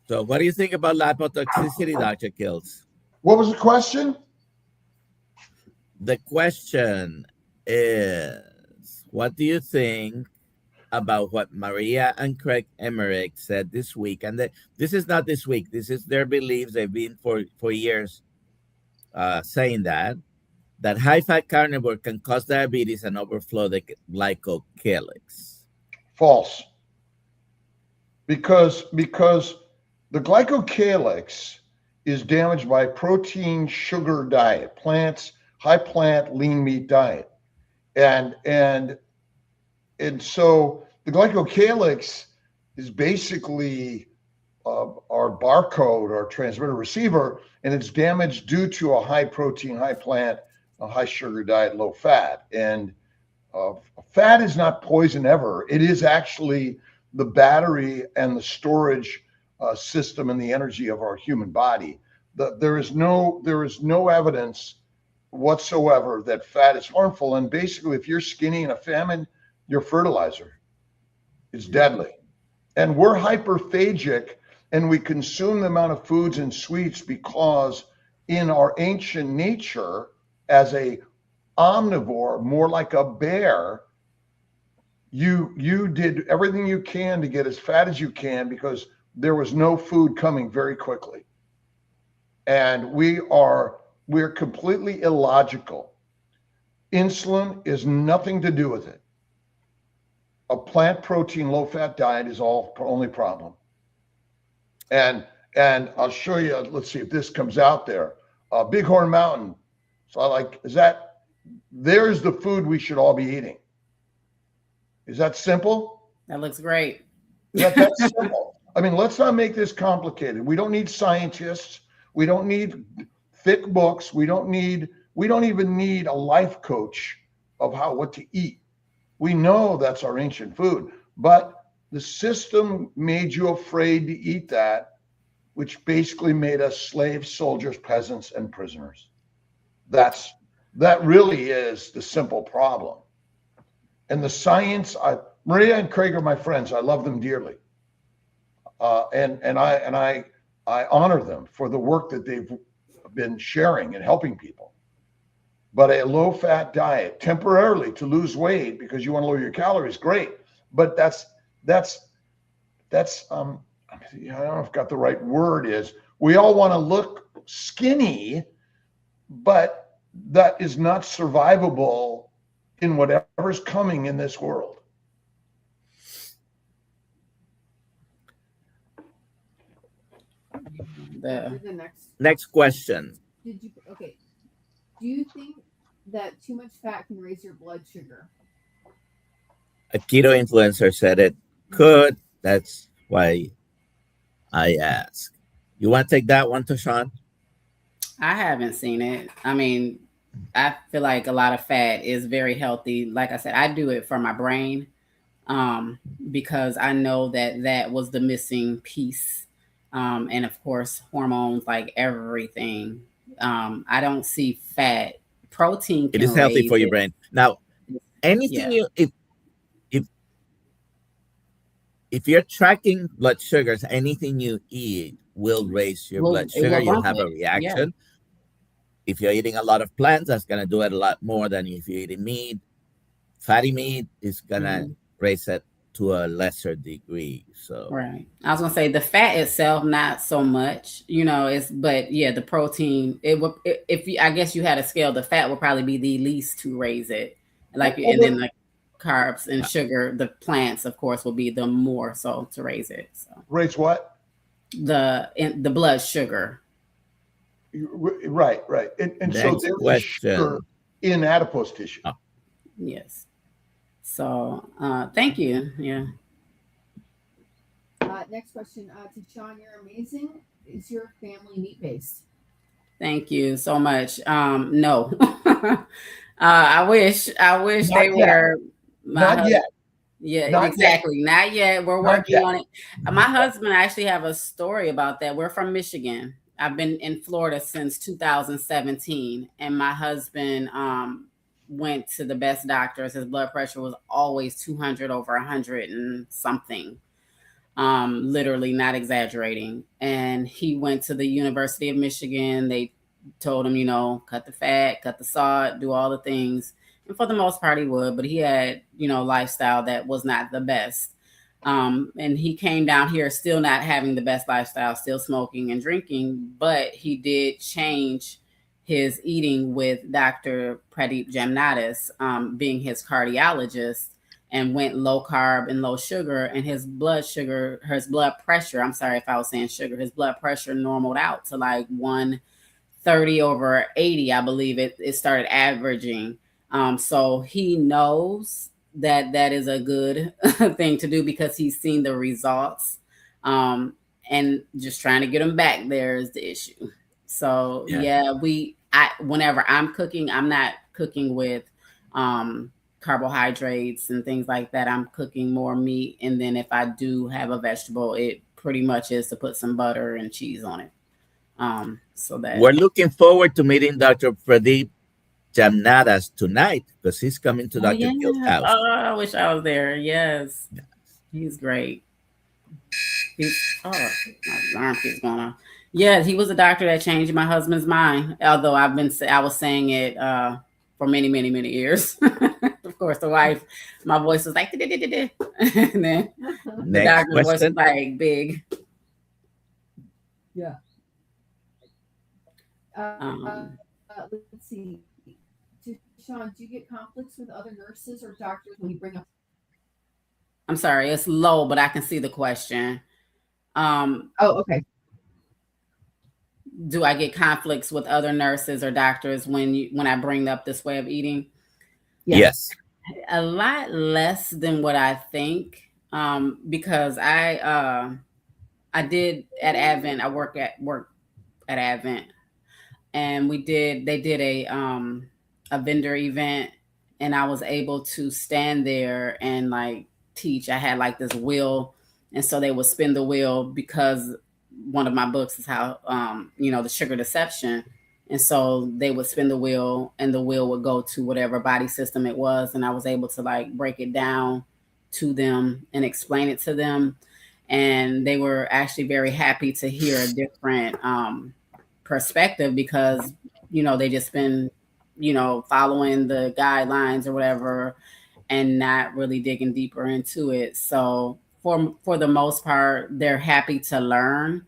Speaker 3: So what do you think about lipotoxicity, Dr. Kiltz?
Speaker 1: What was the question?
Speaker 3: The question is, what do you think about what Maria and Craig Emmerich said this week? And this is not this week. This is their beliefs. They've been for years saying that high-fat carnivore can cause diabetes and overflow the glycocalyx.
Speaker 1: False. Because the glycocalyx is damaged by protein sugar diet, high plant lean meat diet, and so the glycocalyx is basically our barcode, our transmitter receiver, and it's damaged due to a high protein, high plant, a high sugar diet, low fat. And fat is not poison ever. It is actually the battery and the storage system and the energy of our human body. There is no evidence whatsoever that fat is harmful. And basically, if you're skinny in a famine, your fertilizer is deadly. And we're hyperphagic, and we consume the amount of foods and sweets because in our ancient nature, as a omnivore, more like a bear, you did everything you can to get as fat as you can because there was no food coming very quickly. And we're completely illogical. Insulin is nothing to do with it. A plant protein, low fat diet is only problem. And I'll show you, let's see if this comes out there. Bighorn Mountain. So there's the food we should all be eating. Is that simple?
Speaker 4: That looks great.
Speaker 1: That's simple. I mean, let's not make this complicated. We don't need scientists. We don't need thick books. We don't even need a life coach of what to eat. We know that's our ancient food, but the system made you afraid to eat that, which basically made us slaves, soldiers, peasants, and prisoners. That really is the simple problem. And the science, Maria and Craig are my friends. I love them dearly. And I honor them for the work that they've been sharing and helping people. But a low-fat diet temporarily to lose weight because you want to lower your calories, great. But that's I don't know if I've got the right word is. We all want to look skinny, but that is not survivable in whatever's coming in this world.
Speaker 2: The
Speaker 3: next question.
Speaker 2: Do you think that too much fat can raise your blood sugar?
Speaker 3: A keto influencer said it could. That's why I ask. You want to take that one, TaShawn?
Speaker 4: I haven't seen it. I mean, I feel like a lot of fat is very healthy. Like I said, I do it for my brain because I know that was the missing piece. And of course, hormones, like everything. I don't see fat. Protein can
Speaker 3: it is healthy for your brain. Now, anything if you're tracking blood sugars, anything you eat will raise your blood sugar. You'll have a reaction. Yeah. If you're eating a lot of plants, that's going to do it a lot more than if you're eating meat. Fatty meat is going to raise it to a lesser degree. So
Speaker 4: right. I was going to say the fat itself, not so much, but the protein, I guess you had a scale, the fat will probably be the least to raise it. And then the carbs and sugar, the plants, of course, will be the more so to raise it. So
Speaker 1: raise what?
Speaker 4: The blood sugar.
Speaker 1: Right. And so there's sugar in adipose tissue.
Speaker 3: Oh.
Speaker 4: Yes. So thank you. Yeah.
Speaker 2: Next question. TaShawn, you're amazing. Is your family meat-based?
Speaker 4: Thank you so much. No. I wish they were.
Speaker 1: Not yet.
Speaker 4: Yeah,
Speaker 1: Not
Speaker 4: exactly.
Speaker 1: Yet.
Speaker 4: Not yet. We're working on it. My husband actually have a story about that. We're from Michigan. I've been in Florida since 2017, and my husband went to the best doctors. His blood pressure was always 200 over 100 and something. Literally not exaggerating. And he went to the University of Michigan. They told him, cut the fat, cut the salt, do all the things. And for the most part, he would, but he had, lifestyle that was not the best. And he came down here still not having the best lifestyle, still smoking and drinking, but he did change his eating with Dr. Jamnatis, being his cardiologist, and went low carb and low sugar, and his blood pressure, I'm sorry if I was saying sugar, his blood pressure normaled out to like 130/80, I believe it started averaging. So he knows that is a good thing to do because he's seen the results. And just trying to get him back there is the issue. So whenever I'm cooking, I'm not cooking with carbohydrates and things like that. I'm cooking more meat, and then if I do have a vegetable, it pretty much is to put some butter and cheese on it. So that
Speaker 3: we're looking forward to meeting Dr. Pradeep Jamnadas tonight because he's coming to Dr. Kiltz house.
Speaker 4: Oh, I wish I was there. Yes. He's great. My alarm keeps going on. Yeah, he was a doctor that changed my husband's mind. Although I was saying it for many, many, many years. Of course, the wife, my voice was like, and then the doctor's voice was like big.
Speaker 2: Yeah. Let's see. TaShawn, do you get conflicts with other nurses or doctors when you bring up?
Speaker 4: I'm sorry, it's low, but I can see the question.
Speaker 2: Okay.
Speaker 4: Do I get conflicts with other nurses or doctors when I bring up this way of eating?
Speaker 3: Yes.
Speaker 4: A lot less than what I think, because I did at Advent. I work at Advent, and they did a vendor event, and I was able to stand there and like teach. I had like this wheel, and so they would spin the wheel because one of my books is how the sugar deception. And so they would spin the wheel, and the wheel would go to whatever body system it was. And I was able to like break it down to them and explain it to them. And they were actually very happy to hear a different perspective because, they just been, following the guidelines or whatever and not really digging deeper into it. So for the most part, they're happy to learn.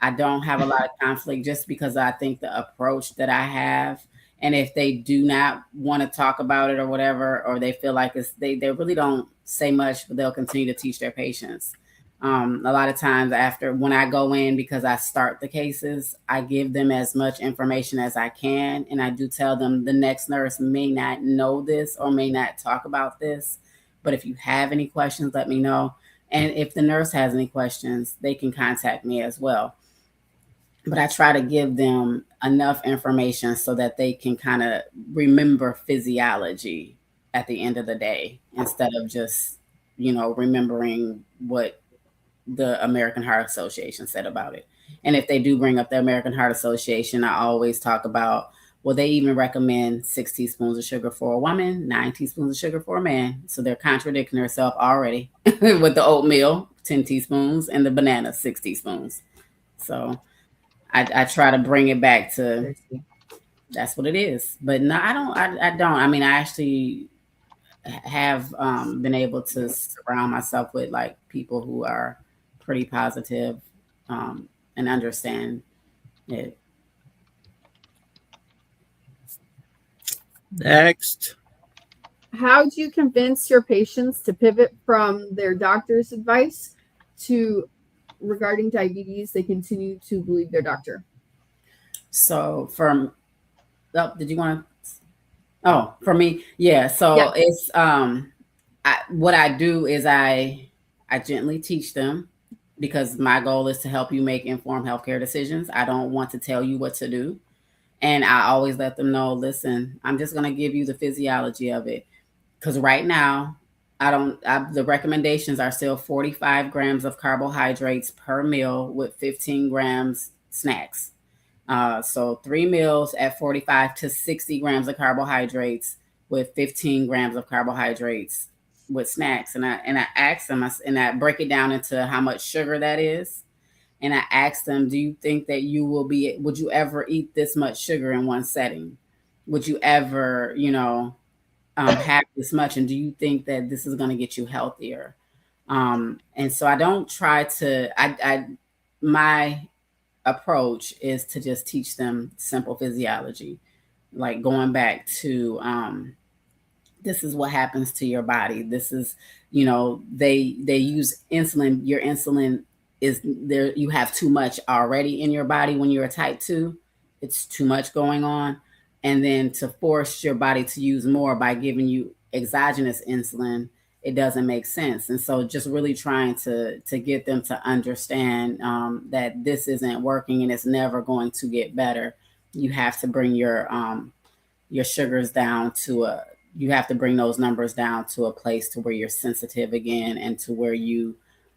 Speaker 4: I don't have a lot of conflict just because I think the approach that I have, and if they do not want to talk about it or whatever, or they feel like they really don't say much, but they'll continue to teach their patients. A lot of times when I go in, because I start the cases, I give them as much information as I can. And I do tell them the next nurse may not know this or may not talk about this, but if you have any questions, let me know. And if the nurse has any questions, they can contact me as well. But I try to give them enough information so that they can kind of remember physiology at the end of the day, instead of just, remembering what the American Heart Association said about it. And if they do bring up the American Heart Association, I always talk about, well, they even recommend 6 teaspoons of sugar for a woman, 9 teaspoons of sugar for a man. So they're contradicting themselves already with the oatmeal, 10 teaspoons, and the banana, 6 teaspoons. So I try to bring it back to that's what it is. But no, I don't. I mean, I actually have been able to surround myself with like people who are pretty positive and understand it.
Speaker 3: Next.
Speaker 2: How do you convince your patients to pivot from their doctor's advice to regarding diabetes, they continue to believe their doctor?
Speaker 4: So did you want to? Oh, for me, yeah. So it's what I do is I gently teach them, because my goal is to help you make informed healthcare decisions. I don't want to tell you what to do. And I always let them know, listen, I'm just going to give you the physiology of it. Because right now, the recommendations are still 45 grams of carbohydrates per meal with 15 grams snacks. So 3 meals at 45 to 60 grams of carbohydrates with 15 grams of carbohydrates with snacks. And I ask them, and I break it down into how much sugar that is. And I asked them, do you think that would you ever eat this much sugar in one setting? Would you ever, have this much? And do you think that this is going to get you healthier? And so I don't try to, my approach is to just teach them simple physiology, like going back to, this is what happens to your body. This is, they use insulin. Your insulin is there. You have too much already in your body when you're a type 2. It's too much going on. And then to force your body to use more by giving you exogenous insulin, it doesn't make sense. And so just really trying to get them to understand that this isn't working and it's never going to get better. You have to bring your sugars down you have to bring those numbers down to a place to where you're sensitive again and to where you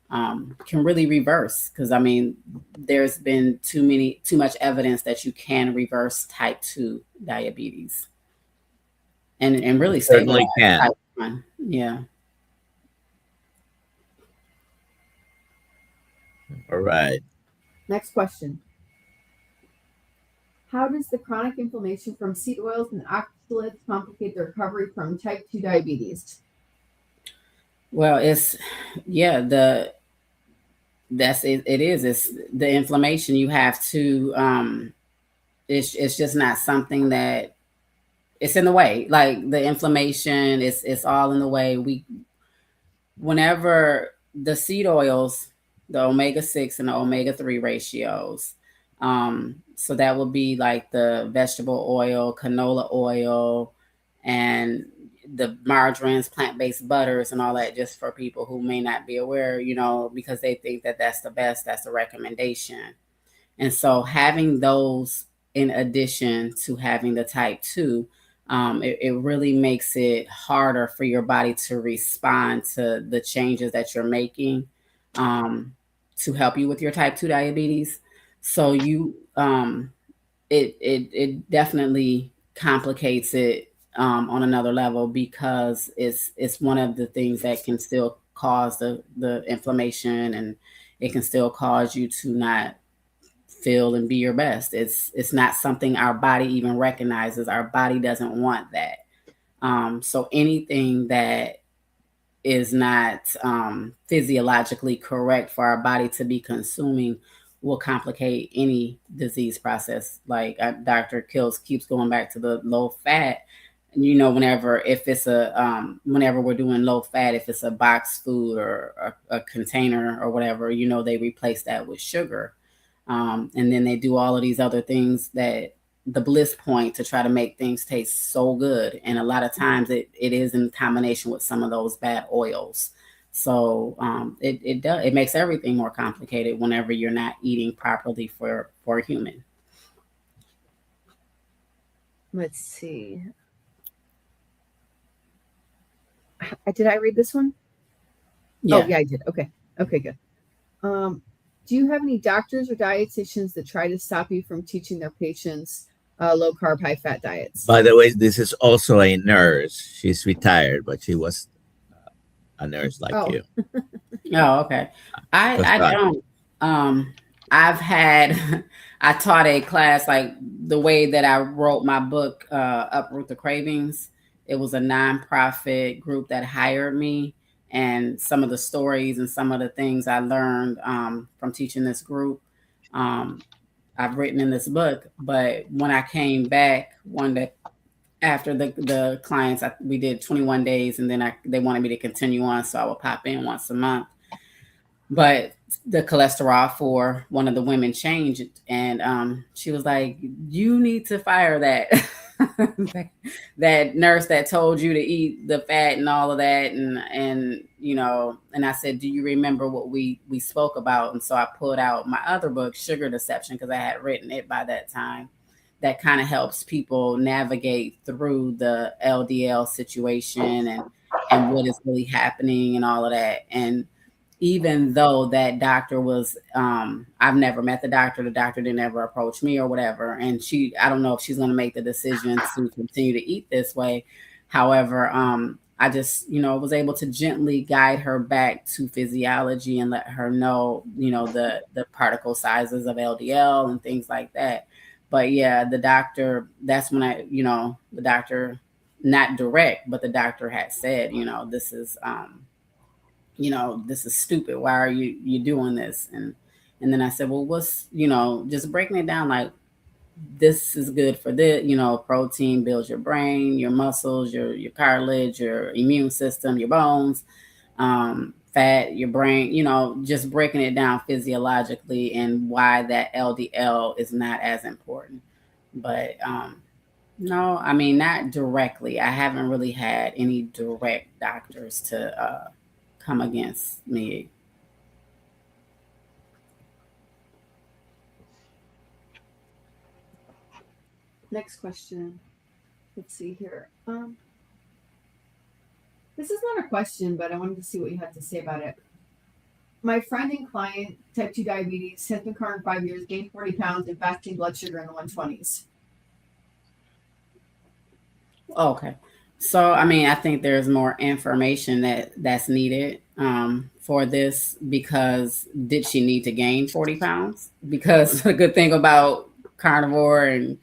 Speaker 4: can really reverse. Because I mean, there's been too much evidence that you can reverse type 2 diabetes and really
Speaker 3: certainly can.
Speaker 4: Type 1. Yeah.
Speaker 3: All right.
Speaker 2: Next question. How does the chronic inflammation from seed oils and oxalates complicate the recovery from type 2 diabetes?
Speaker 4: Well, it's the the inflammation. You have to it's just not something that it's in the way. Like the inflammation it's all in the way. Whenever the seed oils, the omega-6 and the omega-3 ratios, so that would be like the vegetable oil, canola oil, and the margarines, plant-based butters, and all that, just for people who may not be aware, because they think that that's the best, that's the recommendation. And so having those in addition to having the type 2, it really makes it harder for your body to respond to the changes that you're making to help you with your type 2 diabetes. So it definitely complicates it on another level, because it's one of the things that can still cause the inflammation, and it can still cause you to not feel and be your best. It's not something our body even recognizes. Our body doesn't want that. So anything that is not physiologically correct for our body to be consuming will complicate any disease process. Like Dr. Kiltz keeps going back to the low fat. Whenever we're doing low fat, if it's a box food or a container or whatever, they replace that with sugar. And then they do all of these other things, that the bliss point, to try to make things taste so good. And a lot of times it is in combination with some of those bad oils. So it makes everything more complicated whenever you're not eating properly for a human.
Speaker 2: Let's see. Did I read this one?
Speaker 4: Yeah.
Speaker 2: Oh, yeah, I did. Okay, good. Do you have any doctors or dietitians that try to stop you from teaching their patients low carb, high fat diets?
Speaker 3: By the way, this is also a nurse. She's retired, but she was a nurse like you.
Speaker 4: Oh, okay. I don't. I taught a class, like the way that I wrote my book, Uproot the Cravings. It was a nonprofit group that hired me, and some of the stories and some of the things I learned from teaching this group, I've written in this book. But when I came back one day after the clients, we did 21 days, and then they wanted me to continue on, so I would pop in once a month. But the cholesterol for one of the women changed, and she was like, "You need to fire that." That nurse that told you to eat the fat and all of that, and I said, do you remember what we spoke about? And so I pulled out my other book, Sugar Deception, because I had written it by that time. That kind of helps people navigate through the LDL situation and what is really happening and all of that. And even though that doctor was, I've never met the doctor didn't ever approach me or whatever. And I don't know if she's going to make the decision to continue to eat this way. However, I just, was able to gently guide her back to physiology and let her know, the particle sizes of LDL and things like that. But yeah, the doctor, that's when the doctor, not direct, but the doctor had said, this is, this is stupid. Why are you doing this? And then I said, well, what's, just breaking it down, like, this is good for this, protein builds your brain, your muscles, your cartilage, your immune system, your bones, fat, your brain, just breaking it down physiologically and why that LDL is not as important. But no, I mean, not directly. I haven't really had any direct doctors to come against me.
Speaker 2: Next question. Let's see here. This is not a question, but I wanted to see what you had to say about it. My friend and client, type 2 diabetes, has been current 5 years, gained 40 pounds, and fasting blood sugar in the 120s.
Speaker 4: Okay. So, I mean, I think there's more information that's needed for this, because did she need to gain 40 pounds? Because the good thing about carnivore and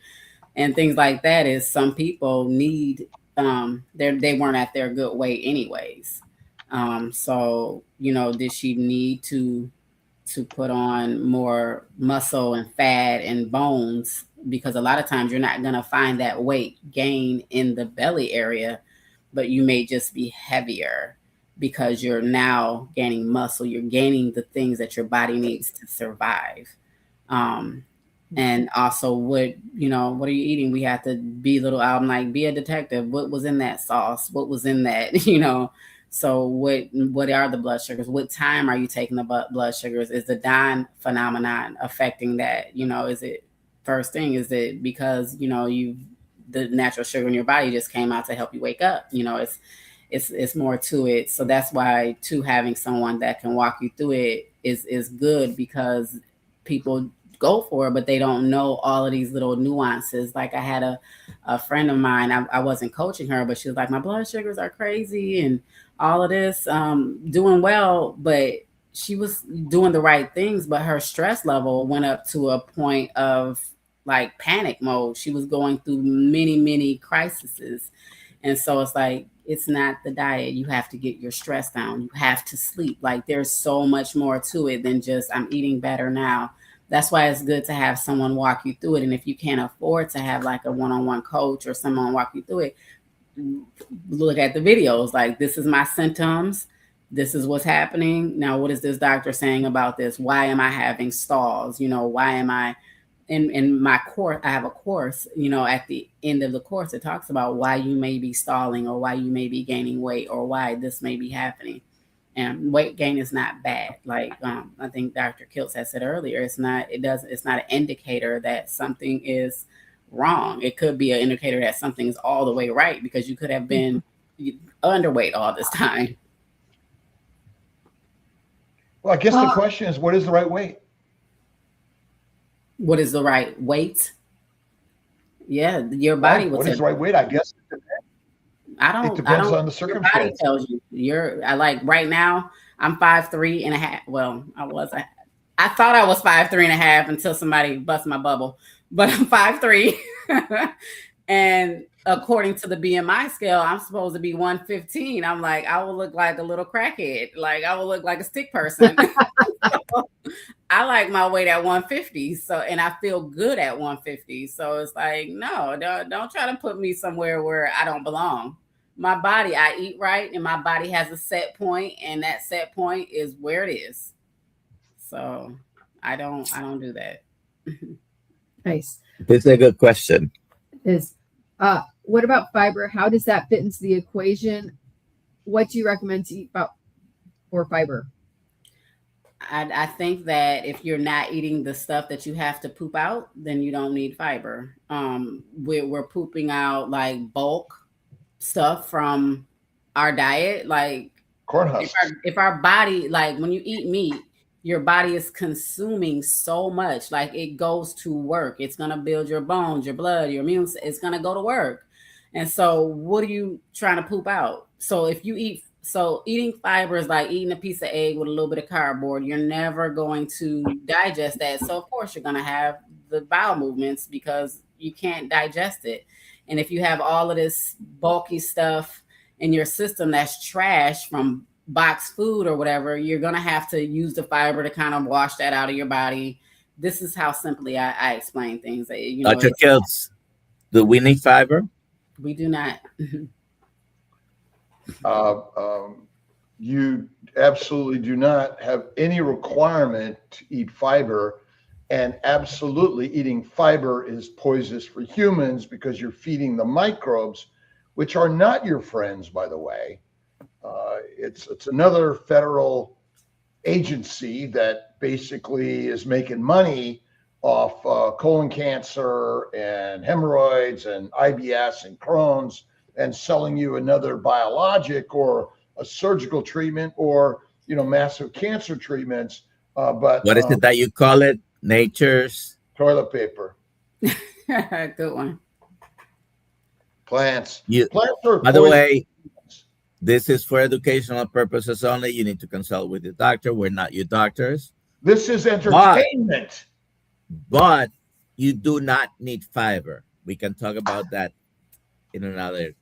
Speaker 4: things like that is some people need, they weren't at their good weight anyways. So, did she need to put on more muscle and fat and bones? Because a lot of times you're not going to find that weight gain in the belly area, but you may just be heavier because you're now gaining muscle. You're gaining the things that your body needs to survive. And also what are you eating? We have to be I'm like, be a detective. What was in that sauce? What was in that, So what are the blood sugars? What time are you taking the blood sugars? Is the dawn phenomenon affecting that? Is it first thing? Is it because, the natural sugar in your body just came out to help you wake up? It's more to it. So that's why too, having someone that can walk you through it is good, because people go for it, but they don't know all of these little nuances. Like I had a friend of mine, I wasn't coaching her, but she was like, my blood sugars are crazy and all of this, doing well, but she was doing the right things, but her stress level went up to a point of like panic mode. She was going through many, many crises. And so it's like, it's not the diet. You have to get your stress down. You have to sleep. Like there's so much more to it than just I'm eating better now. That's why it's good to have someone walk you through it. And if you can't afford to have like a one-on-one coach or someone walk you through it, look at the videos. Like, this is my symptoms. This is what's happening. Now, what is this doctor saying about this? Why am I having stalls? Why am I in my course? I have a course, at the end of the course, it talks about why you may be stalling or why you may be gaining weight or why this may be happening. And weight gain is not bad. Like I think Dr. Kiltz has said earlier, it's not an indicator that something is wrong. It could be an indicator that something is all the way right, because you could have been underweight all this time.
Speaker 1: Well, I guess the question is, what is the right weight?
Speaker 4: What is the right weight? Yeah, your body will.
Speaker 1: What is the right weight? I guess it depends on the circumstance.
Speaker 4: Your body tells you. Right now, I'm 5'3.5". Well, I thought I was 5'3.5" until somebody bust my bubble, but I'm 5'3". And according to the BMI scale, I'm supposed to be 115. I'm like, I will look like a little crackhead. Like I will look like a stick person. So, I like my weight at 150. So, and I feel good at 150. So it's like, no, don't try to put me somewhere where I don't belong. My body, I eat right, and my body has a set point, and that set point is where it is. So I don't do that.
Speaker 2: Nice.
Speaker 3: This is a good question.
Speaker 2: What about fiber? How does that fit into the equation? What do you recommend to eat for fiber?
Speaker 4: I think that if you're not eating the stuff that you have to poop out, then you don't need fiber. We're pooping out like bulk stuff from our diet, like
Speaker 1: corn husks.
Speaker 4: If our body, like when you eat meat, your body is consuming so much, like it goes to work. It's going to build your bones, your blood, your immune. It's going to go to work. And so what are you trying to poop out? So if you eating fiber is like eating a piece of egg with a little bit of cardboard. You're never going to digest that. So of course you're going to have the bowel movements because you can't digest it. And if you have all of this bulky stuff in your system that's trash from boxed food or whatever, you're going to have to use the fiber to kind of wash that out of your body. This is how simply I explain things.
Speaker 3: Dr. Kiltz, do we need fiber?
Speaker 4: We do not.
Speaker 1: You absolutely do not have any requirement to eat fiber, and absolutely eating fiber is poisonous for humans because you're feeding the microbes, which are not your friends, by the way. It's another federal agency that basically is making money off colon cancer and hemorrhoids and IBS and Crohn's, and selling you another biologic or a surgical treatment or, you know, massive cancer treatments. But
Speaker 3: what is it that you call it? Nature's
Speaker 1: toilet paper.
Speaker 4: Good one.
Speaker 1: Plants.
Speaker 3: Plants
Speaker 1: are
Speaker 3: by the way, this is for educational purposes only. You need to consult with your doctor. We're not your doctors.
Speaker 1: This is entertainment.
Speaker 3: But you do not need fiber. We can talk about that in another.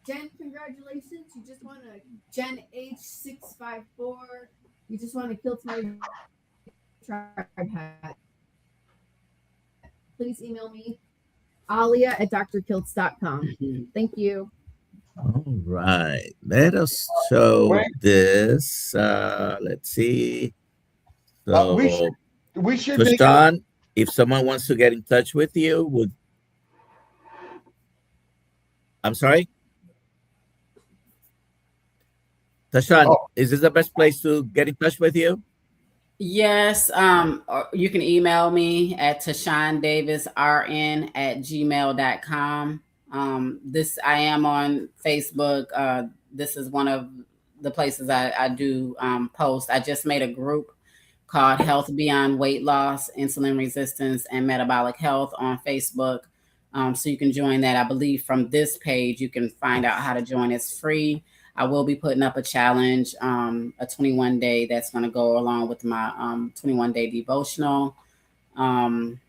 Speaker 2: Jen, congratulations. You just won a Jen H654. You just won a Kiltz Method tribe hat. Please email me, alia@drkiltz.com. Thank you.
Speaker 3: All right. Let us show this. Let's see. So
Speaker 1: we should
Speaker 3: TaShawn, if someone wants to get in touch with you, I'm sorry? TaShawn, is this the best place to get in touch with you?
Speaker 4: Yes. You can email me at TaShawnDavisRN@gmail.com. I am on Facebook. This is one of the places I do post. I just made a group called Health Beyond Weight Loss, Insulin Resistance, and Metabolic Health on Facebook. So you can join that. I believe from this page, you can find out how to join. It's free. I will be putting up a challenge, a 21-day that's going to go along with my 21-day devotional and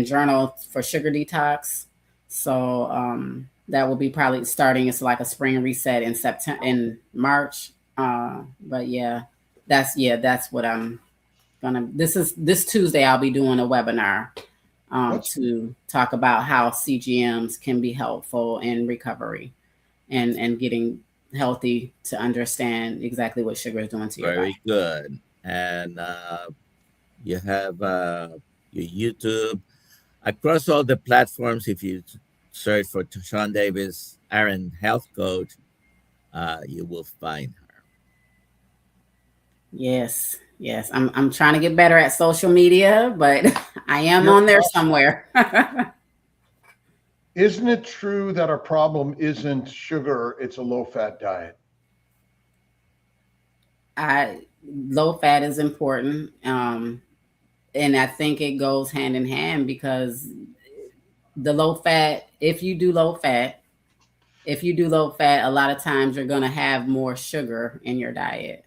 Speaker 4: journal for sugar detox. So that will be probably starting. It's like a spring reset in March. But yeah, that's what I'm gonna. This Tuesday I'll be doing a webinar to talk about how CGMs can be helpful in recovery and getting healthy, to understand exactly what sugar is doing to your body.
Speaker 3: Very good. And you have your YouTube across all the platforms. If you search for TaShawn Davis, Aaron Health Coach, you will find her.
Speaker 4: Yes. I'm trying to get better at social media, but I am on there somewhere.
Speaker 1: Isn't it true that our problem isn't sugar, it's a low-fat diet?
Speaker 4: Low fat is important. And I think it goes hand in hand, because the low fat, if you do low fat, a lot of times you're going to have more sugar in your diet.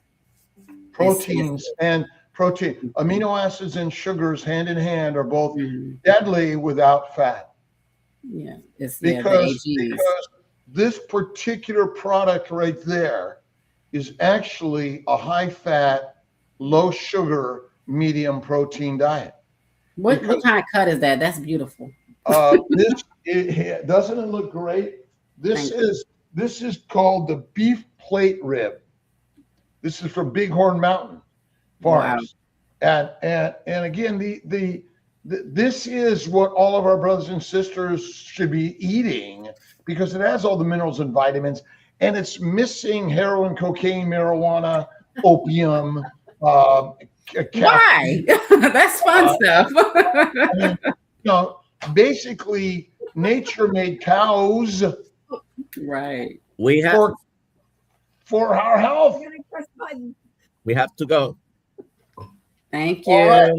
Speaker 1: Proteins and protein, amino acids and sugars hand in hand are both deadly without fat.
Speaker 4: Yeah,
Speaker 1: because this particular product right there is actually a high fat, low sugar, medium protein diet.
Speaker 4: What kind of cut is that? That's beautiful.
Speaker 1: Doesn't it look great? This is called the beef plate rib. This is from Bighorn Mountain Farms. Wow. And again, this is what all of our brothers and sisters should be eating, because it has all the minerals and vitamins, and it's missing heroin, cocaine, marijuana, opium.
Speaker 4: Why? That's fun stuff.
Speaker 1: I mean, basically, nature made cows.
Speaker 4: Right.
Speaker 3: We have
Speaker 1: for our health.
Speaker 3: We have to go.
Speaker 4: Thank you.
Speaker 1: All right.